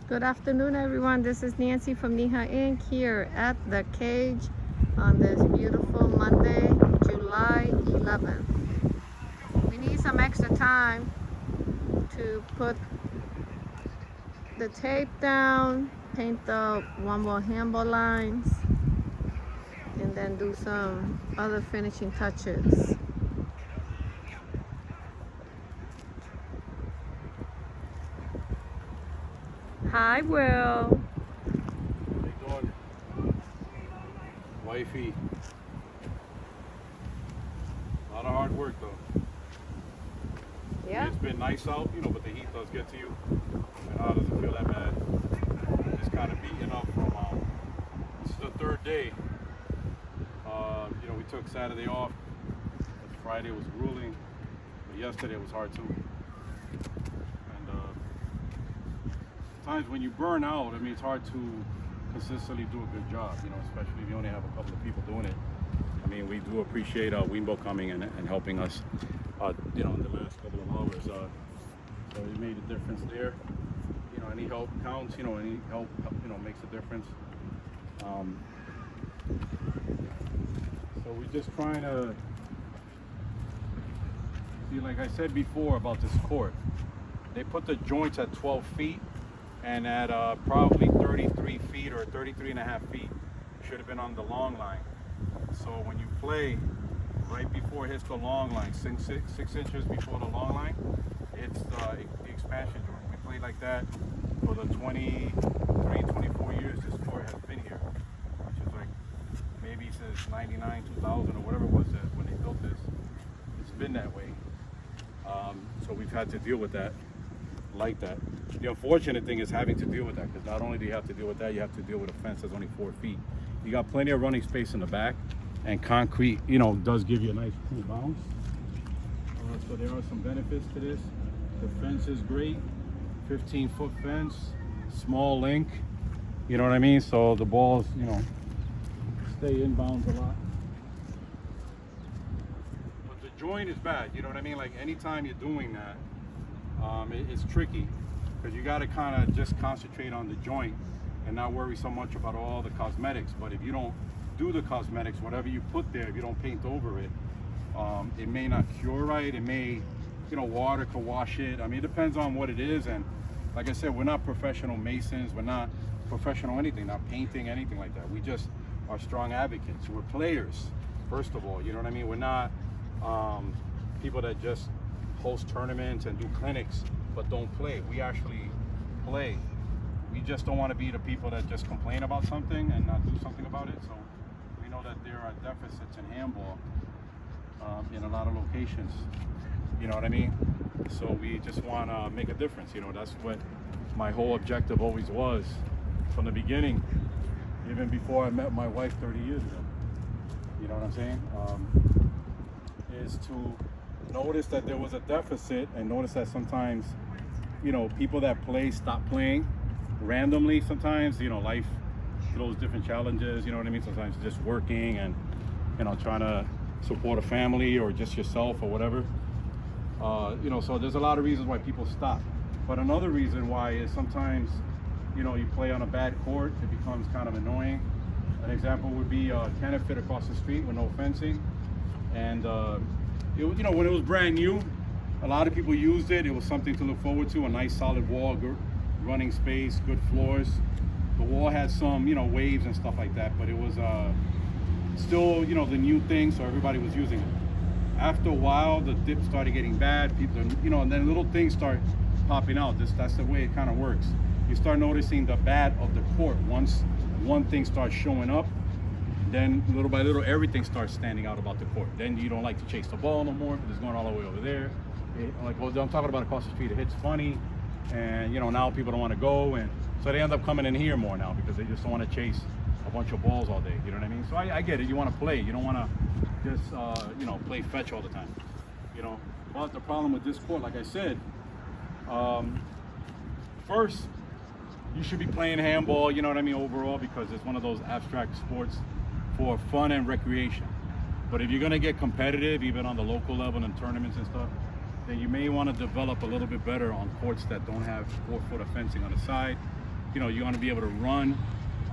Good afternoon, everyone. This is Nancy from Niha Inc. here at the cage on this beautiful Monday, July 11th. We need some extra time to put the tape down, paint the one more handball lines, and then do some other finishing touches. Hi, Will. How you doing? Wifey. A lot of hard work though. Yeah. It's been nice out, but the heat does get to you. And how does it feel that bad? Just kind of beaten up from, this is the third day. We took Saturday off. But Friday was grueling. But yesterday was hard too. And times when you burn out, it's hard to consistently do a good job, especially if you only have a couple of people doing it. We do appreciate Wimbo coming and helping us, in the last couple of hours. So it made a difference there. Any help counts, any help, makes a difference. So we're just trying to see, like I said before about this court, they put the joints at 12 feet and at probably 33 feet or 33 and a half feet should have been on the long line. So when you play right before it hits the long line, 6 inches before the long line, it's the expansion joint. We played like that for the 23, 24 years this court has been here, which is like maybe since 99, 2000 or whatever it was that when they built this. It's been that way. So we've had to deal with that like that. The unfortunate thing is having to deal with that, because not only do you have to deal with that, you have to deal with a fence that's only 4 feet. You got plenty of running space in the back, and concrete, does give you a nice cool bounce. So there are some benefits to this. The fence is great, 15-foot fence, small link, you know what I mean? So the balls, stay inbounds a lot. But the joint is bad, you know what I mean? Like anytime you're doing that, it's tricky, because you got to kind of just concentrate on the joint and not worry so much about all the cosmetics. But if you don't do the cosmetics, whatever you put there, if you don't paint over it, it may not cure right. It may, water could wash it. It depends on what it is. And like I said, we're not professional masons. We're not professional anything, not painting, anything like that. We just are strong advocates. We're players, first of all, you know what I mean? We're not people that just host tournaments and do clinics but don't play. We actually play. We just don't want to be the people that just complain about something and not do something about it. So we know that there are deficits in handball in a lot of locations. You know what I mean? So we just want to make a difference. That's what my whole objective always was from the beginning, even before I met my wife 30 years ago. You know what I'm saying? Is to notice that there was a deficit, and notice that sometimes, people that play stop playing randomly. Sometimes, life throws different challenges, you know what I mean? Sometimes just working and, trying to support a family or just yourself or whatever. So there's a lot of reasons why people stop. But another reason why is sometimes, you play on a bad court, it becomes kind of annoying. An example would be Kenneth fit across the street with no fencing. And, when it was brand new, a lot of people used it. It was something to look forward to, a nice solid wall, good running space, good floors. The wall had some, waves and stuff like that, but it was still, the new thing, so everybody was using it. After a while, the dip started getting bad. People, and then little things start popping out. That's the way it kind of works. You start noticing the bad of the court. Once one thing starts showing up, then little by little, everything starts standing out about the court. Then you don't like to chase the ball no more because it's going all the way over there. I'm talking about across the street. It hits funny, and now people don't want to go, and so they end up coming in here more now because they just don't want to chase a bunch of balls all day. You know what I mean? So I get it. You want to play. You don't want to just play fetch all the time. But the problem with this court, like I said, first you should be playing handball. You know what I mean? Overall, because it's one of those abstract sports for fun and recreation. But if you're going to get competitive, even on the local level and tournaments and stuff, then you may want to develop a little bit better on courts that don't have 4 foot of fencing on the side. you want to be able to run.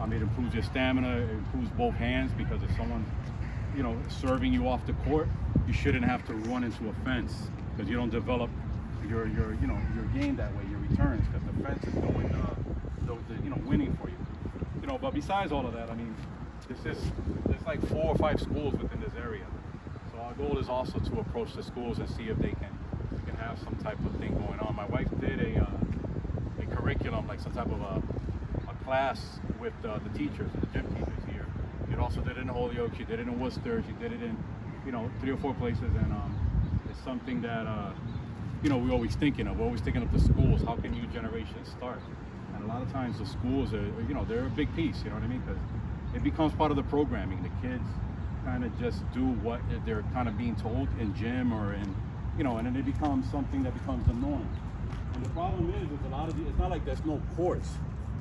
It improves your stamina. It improves both hands, because if someone's, serving you off the court, you shouldn't have to run into a fence, because you don't develop your game that way, your returns, because the fence is doing winning for you. But besides all of that, there's like 4 or 5 schools within this area. So our goal is also to approach the schools and see if we can have some type of thing going on. My wife did a curriculum, like some type of a class with the teachers, the gym teachers here. She also did it in Holyoke, she did it in Worcester, she did it in 3 or 4 places, and it's something that we're always thinking of. We're always thinking of the schools. How can new generations start? And a lot of times the schools are, they're a big piece. You know what I mean? Because it becomes part of the programming. The kids kind of just do what they're kind of being told in gym or in, and then it becomes something that becomes the norm. And the problem is a lot of it's not like there's no courts.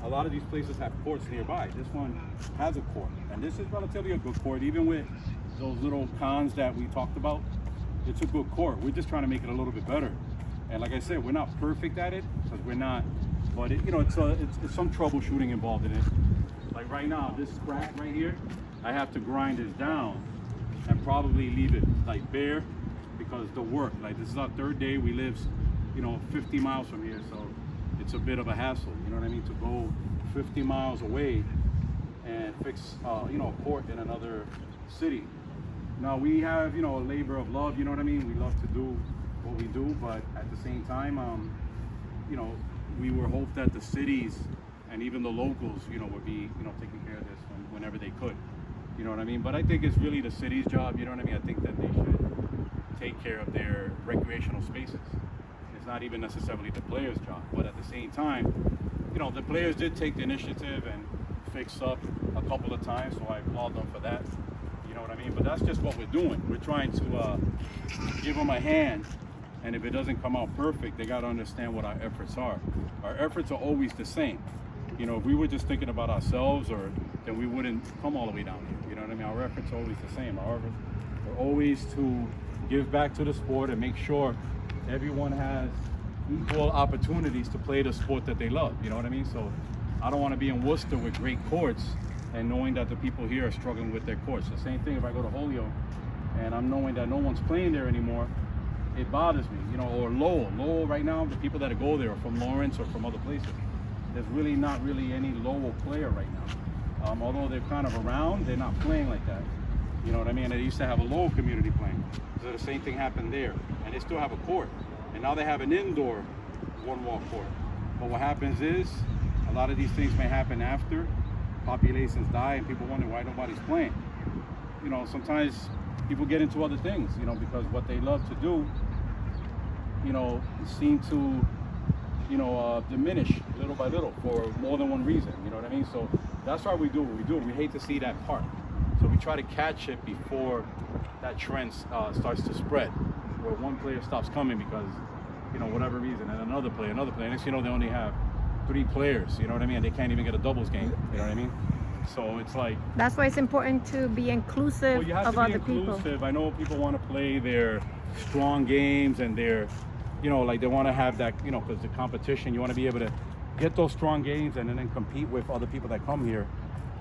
A lot of these places have courts nearby. This one has a court, and this is relatively a good court, even with those little cons that we talked about. It's a good court. We're just trying to make it a little bit better. And like I said, we're not perfect at it, because we're not. But it's some troubleshooting involved in it. Like right now, this crack right here, I have to grind this down and probably leave it like bare, because the work. Like this is our 3rd day. We live, 50 miles from here, so it's a bit of a hassle. You know what I mean? To go 50 miles away and fix, a court in another city. Now we have, a labor of love. You know what I mean? We love to do what we do, but at the same time, we were hoped that the cities and even the locals, would be, taking care of this whenever they could. You know what I mean? But I think it's really the city's job. You know what I mean? I think that they should take care of their recreational spaces. It's not even necessarily the players' job, but at the same time, the players did take the initiative and fix up a couple of times, so I applaud them for that. You know what I mean? But that's just what we're doing. We're trying to give them a hand, and if it doesn't come out perfect, they got to understand what our efforts are. Our efforts are always the same. If we were just thinking about ourselves, then we wouldn't come all the way down here. You know what I mean? Our efforts are always the same. Our efforts are always to give back to the sport and make sure everyone has equal opportunities to play the sport that they love. You know what I mean? So I don't want to be in Worcester with great courts and knowing that the people here are struggling with their courts. The same thing if I go to Holyoke and I'm knowing that no one's playing there anymore, it bothers me. Or Lowell right now, the people that go there are from Lawrence or from other places. There's really not any Lowell player right now. Although they're kind of around, they're not playing like that. You know what I mean? They used to have a Lowell community playing. So the same thing happened there. And they still have a court. And now they have an indoor one-wall court. But what happens is, a lot of these things may happen after populations die and people wonder why nobody's playing. Sometimes people get into other things, because what they love to do, seem to, diminish little by little for more than one reason. You know what I mean? So that's why we do what we do. We hate to see that part. So we try to catch it before that trend starts to spread, where one player stops coming because, whatever reason, and another player. Next thing you know, they only have 3 players, you know what I mean? And they can't even get a doubles game, you know what I mean? So it's like... That's why it's important to be inclusive of other people. I know people want to play their strong games and their, like they want to have that, because the competition, you want to be able to get those strong games and then compete with other people that come here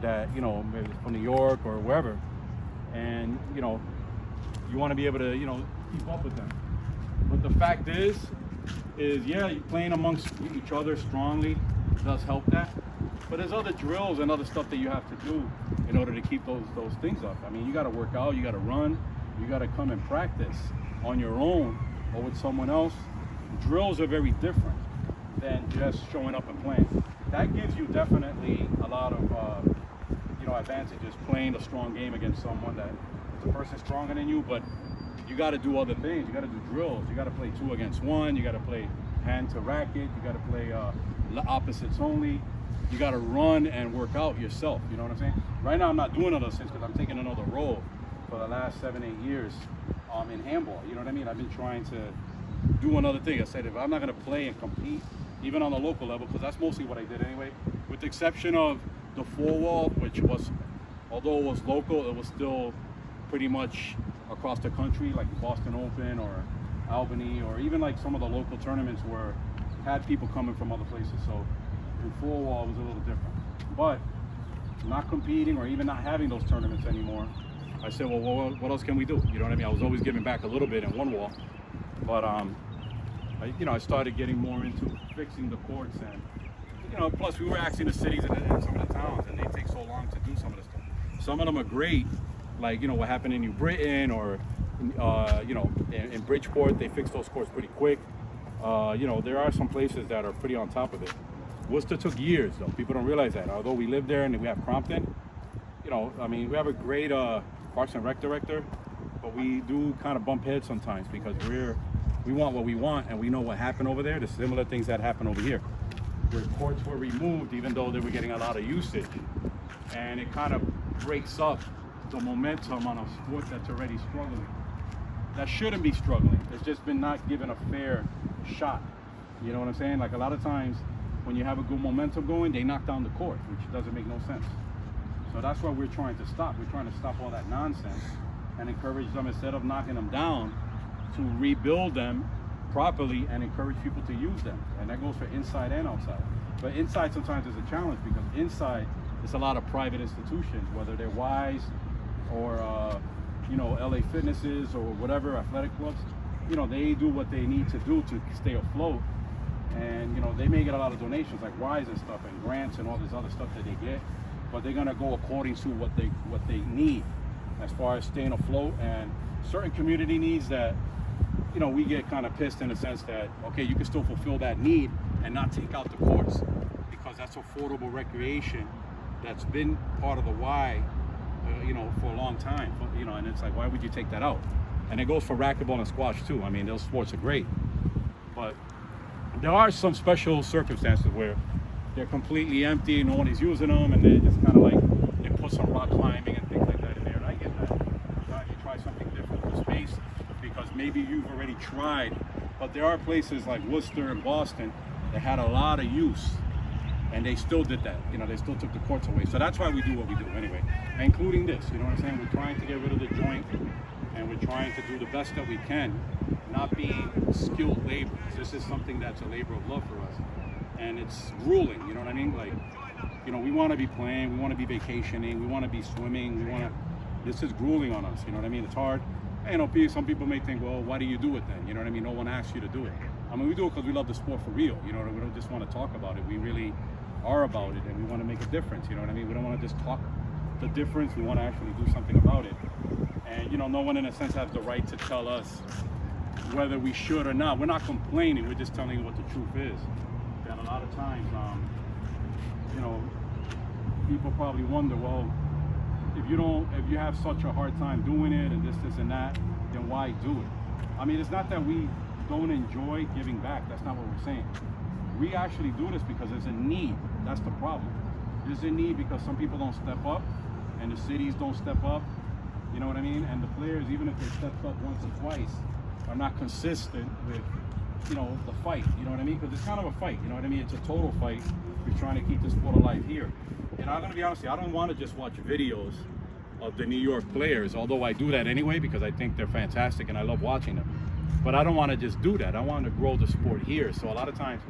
that, maybe from New York or wherever. And, you want to be able to, keep up with them. But the fact is yeah, playing amongst each other strongly does help that. But there's other drills and other stuff that you have to do in order to keep those things up. I mean, you got to work out, you got to run, you got to come and practice on your own or with someone else. Drills are very different than just showing up and playing. That gives you definitely a lot of advantages playing a strong game against someone that the person's stronger than you, but you got to do other things. You got to do drills. You got to play 2 against 1. You got to play hand to racket. You got to play opposites only. You got to run and work out yourself. You know what I'm saying? Right now, I'm not doing other things because I'm taking another role for the last 7-8 years in handball. You know what I mean? I've been trying to do another thing. I said, if I'm not going to play and compete, even on the local level, because that's mostly what I did anyway, with the exception of the 4-wall, which was, although it was local, it was still pretty much across the country, like Boston Open or Albany, or even like some of the local tournaments where had people coming from other places. So in floor wall was a little different. But not competing or even not having those tournaments anymore, I said, well, what else can we do? You know what I mean? I was always giving back a little bit in one wall, but I started getting more into fixing the courts, and plus we were asking the cities and some of the towns, and they take so long to do some of this stuff. Some of them are great, like what happened in New Britain or in Bridgeport, they fixed those courts pretty quick. There are some places that are pretty on top of it. Worcester took years, though. People don't realize that. Although we live there and we have Crompton, we have a great Parks and Rec director, but we do kind of bump heads sometimes because we want what we want, and we know what happened over there. The similar things that happen over here, where courts were removed even though they were getting a lot of usage, and it kind of breaks up the momentum on a sport that's already struggling. That shouldn't be struggling. It's just been not given a fair shot. You know what I'm saying? Like a lot of times when you have a good momentum going, they knock down the court, which doesn't make no sense. So that's what we're trying to stop. We're trying to stop all that nonsense and encourage them, instead of knocking them down, to rebuild them properly and encourage people to use them. And that goes for inside and outside. But inside sometimes is a challenge because inside it's a lot of private institutions, whether they're Wise or LA Fitnesses or whatever, athletic clubs. They do what they need to do to stay afloat. And they may get a lot of donations like Wise and stuff and grants and all this other stuff that they get, but they're gonna go according to what they need as far as staying afloat. And certain community needs that we get kind of pissed in the sense that, okay, you can still fulfill that need and not take out the courts, because that's affordable recreation that's been part of the why for a long time, and it's like, why would you take that out? And it goes for racquetball and squash too. I mean, those sports are great, but there are some special circumstances where they're completely empty, no one is using them, and they're just kind of like, they put some rock climbing and things like that in there. And I get that. You try something different with space, because maybe you've already tried, but there are places like Worcester and Boston that had a lot of use, and they still did that. They still took the courts away. So that's why we do what we do anyway, including this. You know what I'm saying? We're trying to get rid of the joint, and we're trying to do the best that we can, not being skilled labor. This is something that's a labor of love for us, and it's grueling. You know what I mean? Like, we want to be playing, we want to be vacationing, we want to be swimming, this is grueling on us. You know what I mean? It's hard. Some people may think, well, why do you do it then? You know what I mean? No one asks you to do it. I mean, we do it because we love the sport for real. We don't just want to talk about it. We really are about it, and we want to make a difference. You know what I mean? We don't want to just talk the difference. We want to actually do something about it. And no one in a sense has the right to tell us whether we should or not. We're not complaining. We're just telling you what the truth is. And a lot of times, people probably wonder, well, if you have such a hard time doing it and this and that, then why do it? I mean, it's not that we don't enjoy giving back. That's not what we're saying. We actually do this because there's a need. That's the problem. There's a need because some people don't step up, and the cities don't step up. You know what I mean? And the players, even if they step up once or twice, are not consistent with, the fight. You know what I mean? Because it's kind of a fight. You know what I mean? It's a total fight. We're trying to keep the sport alive here. And I'm going to be honest with you, I don't want to just watch videos of the New York players, although I do that anyway because I think they're fantastic and I love watching them. But I don't want to just do that. I want to grow the sport here. So a lot of times,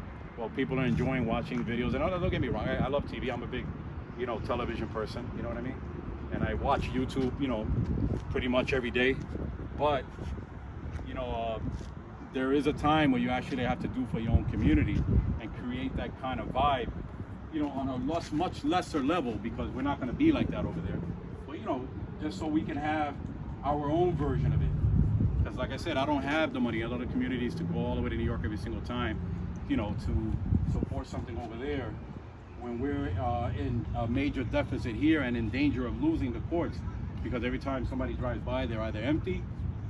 people are enjoying watching videos. And don't get me wrong, I love TV. I'm a big, television person. You know what I mean? And I watch YouTube, pretty much every day. But, there is a time where you actually have to do for your own community and create that kind of vibe, on a much lesser level, because we're not going to be like that over there. But, just so we can have our own version of it. Because like I said, I don't have the money in other communities to go all the way to New York every single time, to support something over there when we're in a major deficit here and in danger of losing the courts, because every time somebody drives by, they're either empty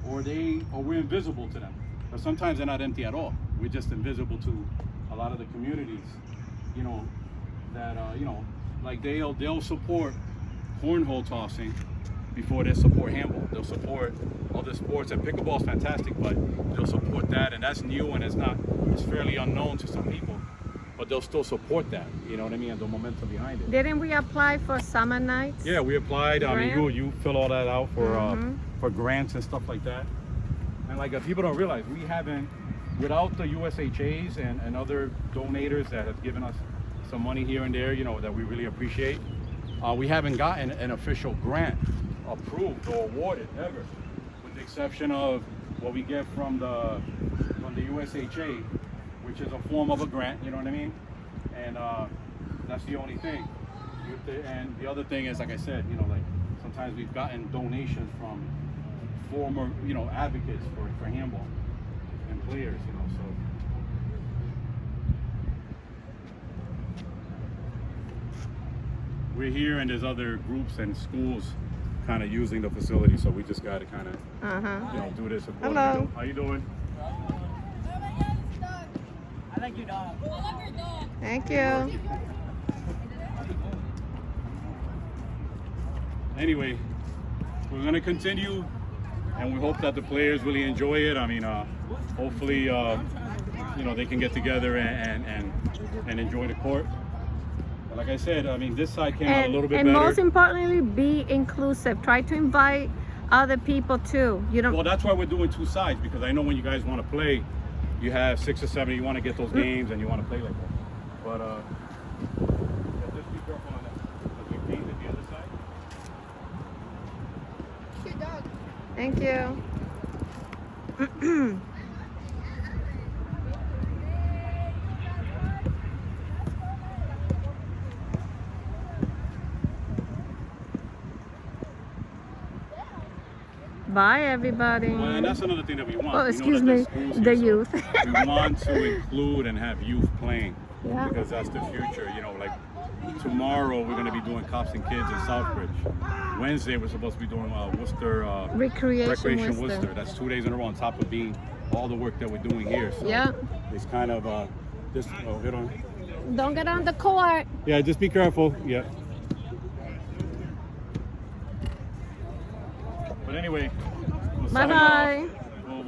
or we're invisible to them. But sometimes they're not empty at all. We're just invisible to a lot of the communities, that like they'll support cornhole tossing before they support handball. They'll support other sports, and pickleball is fantastic, but they'll support that, and that's new, and it's fairly unknown to some people, but they'll still support that. You know what I mean? And the momentum behind it. Didn't we apply for summer nights? Yeah, we applied. I mean, you fill all that out for grants and stuff like that. And like people don't realize, we haven't, without the USHAs and other donators that have given us some money here and there, you know, that we really appreciate. We haven't gotten an official grant approved or awarded ever, with the exception of what we get from the USHA, which is a form of a grant, you know what I mean? And that's the only thing. And the other thing is, like I said, you know, like sometimes we've gotten donations from former, you know, advocates for handball and players, you know, so. We're here and there's other groups and schools kind of using the facility, so we just got to kind of, you know, do this. Hello. How you doing? I like your dog. I love your dog. Thank you. Anyway, we're going to continue, and we hope that the players really enjoy it. I mean, hopefully, you know, they can get together and enjoy the court. But like I said, I mean, this side came out a little bit better. And most importantly, be inclusive. Try to invite other people too. You don't. Well, that's why we're doing two sides, because I know when you guys want to play, you have 6 or 7, you want to get those games and you want to play like that. But yeah, just be careful on that, because we painted the other side. Cute dog. Thank you. Bye, everybody. Well, and that's another thing that we want. Oh, We know excuse that me, there's schools the here, youth. so we want to include and have youth playing, Yeah. because that's the future. You know, like tomorrow we're going to be doing Cops and Kids in Southbridge. Wednesday we're supposed to be doing Worcester Recreation Worcester. That's 2 days in a row on top of being all the work that we're doing here. So Yeah. it's kind of just hit on. Don't get on the court. Yeah, just be careful. Yeah. But anyway, we'll Bye sign off. bye.